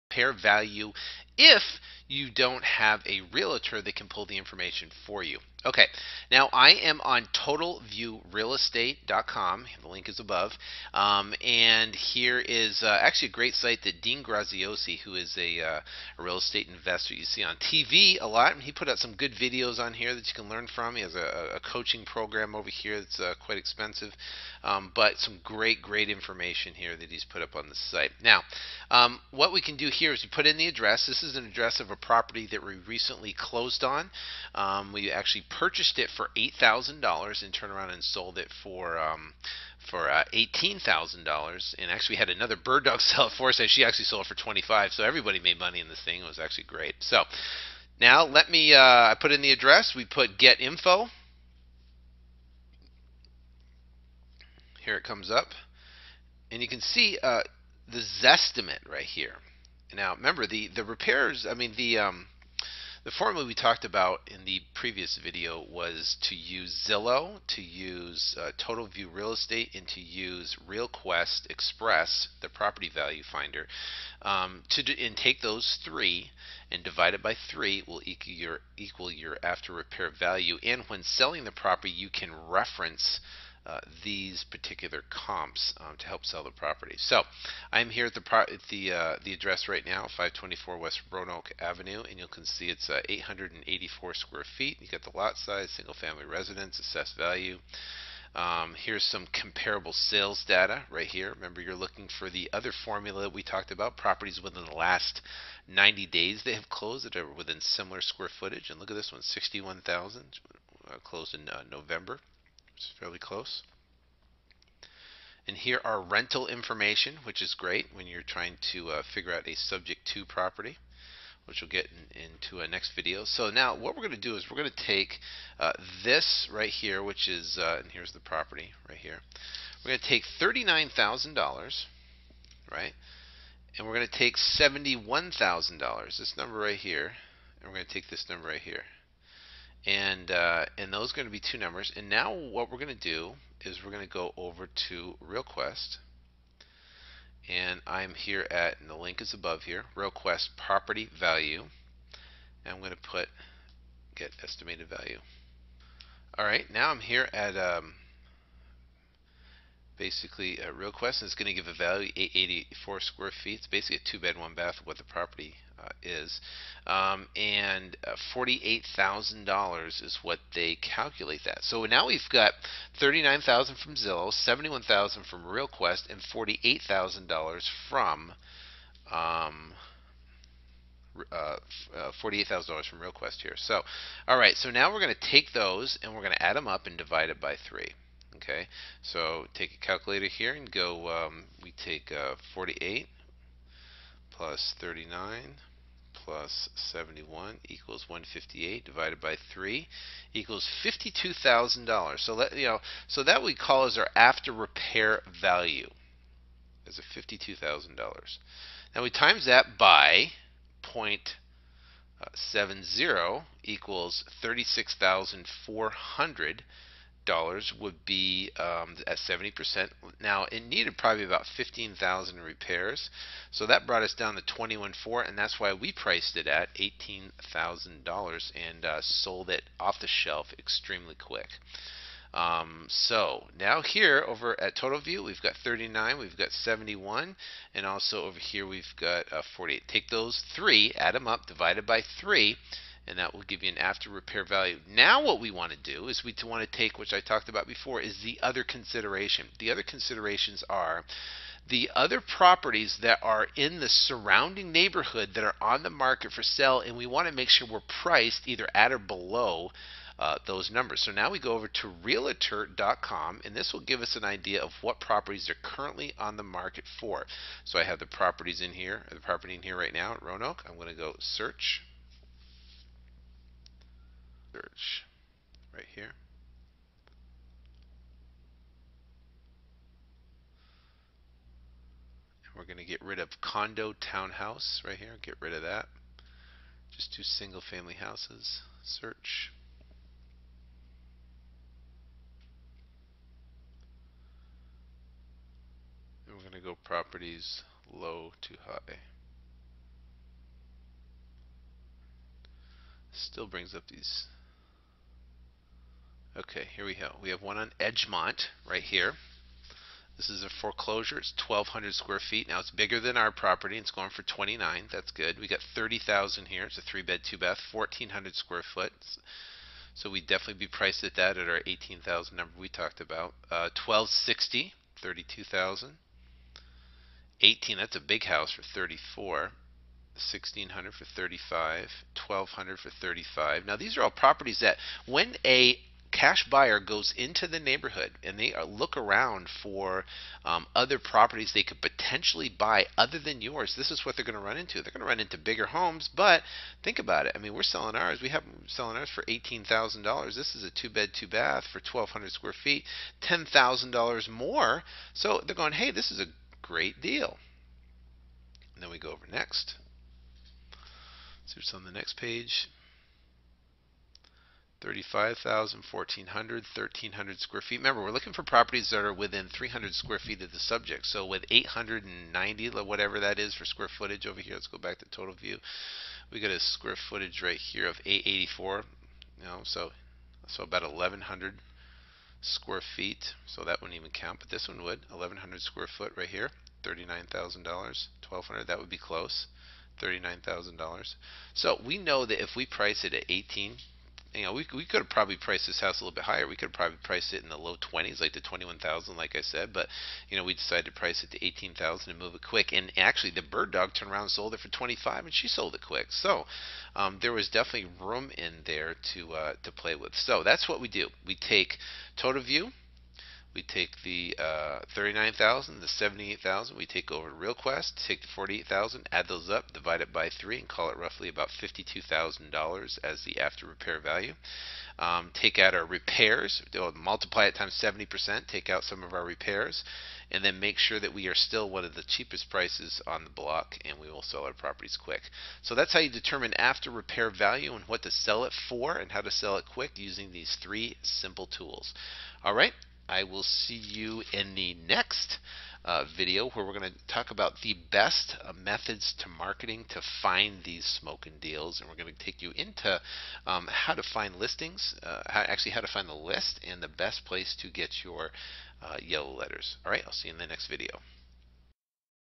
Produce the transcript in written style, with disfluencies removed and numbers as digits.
repair value if you don't have a realtor that can pull the information for you. Okay, now I am on totalviewrealestate.com. The link is above. And here is actually a great site that Dean Graziosi, who is a real estate investor you see on TV a lot, and he put out some good videos on here that you can learn from. He has a coaching program over here that's quite expensive, but some great information here that he's put up on the site. Now, what we can do here is you put in the address. This is an address of a property that we recently closed on. We actually purchased it for $8,000 and turned around and sold it for $18,000. And actually had another bird dog sell it for us, and she actually sold it for $25,000. So everybody made money in this thing. It was actually great. So now let me, I put in the address. We put get info. Here it comes up. And you can see the Zestimate right here. Now remember the repairs, I mean the formula we talked about in the previous video was to use Zillow, to use Total View Real Estate, and to use RealQuest Express, the property value finder, and take those three and divide it by 3 will equal your after repair value. And when selling the property, you can reference these particular comps to help sell the property. So I'm here at the address right now, 524 West Roanoke Avenue, and you can see it's 884 square feet. You got the lot size, single family residence, assessed value. Here's some comparable sales data right here. Remember, you're looking for the other formula that we talked about, properties within the last 90 days that have closed that are within similar square footage. And look at this one, 61,000, closed in November. It's fairly close. And here are rental information, which is great when you're trying to figure out a subject to property, which we'll get into a next video. So now what we're going to do is we're going to take this right here, which is, and here's the property right here. We're going to take $39,000, right? And we're going to take $71,000, this number right here, and we're going to take this number right here. And those are going to be two numbers. And now what we're going to do is we're going to go over to RealQuest, and I'm here at, and the link is above here, RealQuest property value, and I'm going to put get estimated value. All right, now I'm here at basically RealQuest, and it's going to give a value 884 square feet. It's basically a 2-bed 1-bath of what the property is, and $48,000 is what they calculate that. So now we've got $39,000 from Zillow, $71,000 from RealQuest, and $48,000 from $48,000 from RealQuest here. So, all right. So now we're going to take those and we're going to add them up and divide it by 3. Okay. So take a calculator here and go. We take 48 plus 39 plus 71 equals 158 divided by 3 equals $52,000. So that we call as our after repair value, as a $52,000. Now we times that by 0.70 equals $36,400 would be at 70%. Now it needed probably about 15,000 in repairs, so that brought us down to 21.4, and that's why we priced it at $18,000 and sold it off the shelf extremely quick. So now here over at Total View, we've got 39, we've got 71, and also over here we've got 48. Take those 3, add them up, divided by 3, and that will give you an after repair value. Now what we want to do is we want to take, which I talked about before, is the other consideration. The other considerations are the other properties that are in the surrounding neighborhood that are on the market for sale, and we want to make sure we're priced either at or below those numbers. So now we go over to Realtor.com, and this will give us an idea of what properties are currently on the market for. So I have the properties in here, the property in here right now at Roanoke. I'm going to go search right here. And we're going to get rid of condo townhouse right here. Get rid of that. Just 2 single family houses. Search. And we're going to go properties low to high. Still brings up these. Okay, here we go. We have one on Edgemont right here. This is a foreclosure. It's 1,200 square feet. Now it's bigger than our property. It's going for 29. That's good. We got 30,000 here. It's a 3-bed, 2-bath, 1,400 square foot. So we'd definitely be priced at that at our 18,000 number we talked about. 1,260, 32,000. 18. That's a big house for 34. 1,600 for 35, 1,200 for 35. Now these are all properties that when a cash buyer goes into the neighborhood and they look around for other properties they could potentially buy other than yours, this is what they're going to run into. They're going to run into bigger homes, but think about it. I mean, we're selling ours. We're selling ours for $18,000. This is a 2-bed, 2-bath for 1,200 square feet, $10,000 more. So they're going, hey, this is a great deal. And then we go over next. So it's on the next page. 35,000, 1,400, 1,300 square feet. Remember, we're looking for properties that are within 300 square feet of the subject. So with 890, whatever that is for square footage over here, let's go back to total view. We got a square footage right here of 884. So about 1,100 square feet. So that wouldn't even count, but this one would. 1,100 square foot right here. $39,000. 1,200. That would be close. $39,000. So we know that if we price it at 18, we could have probably priced this house a little bit higher. We could have probably priced it in the low 20s, like the 21,000, like I said. But we decided to price it to 18,000 and move it quick. And actually, the bird dog turned around and sold it for 25, and she sold it quick. So there was definitely room in there to play with. So that's what we do. We take total view. We take the 39,000, the 78,000. We take over RealQuest, take the 48,000, add those up, divide it by 3, and call it roughly about $52,000 as the after repair value. Take out our repairs, multiply it times 70%, take out some of our repairs, and then make sure that we are still one of the cheapest prices on the block, and we will sell our properties quick. So that's how you determine after repair value and what to sell it for and how to sell it quick using these 3 simple tools. All right. I will see you in the next video where we're going to talk about the best methods to marketing to find these smoking deals, and we're going to take you into how to find listings, how to find the list and the best place to get your yellow letters. All right, I'll see you in the next video.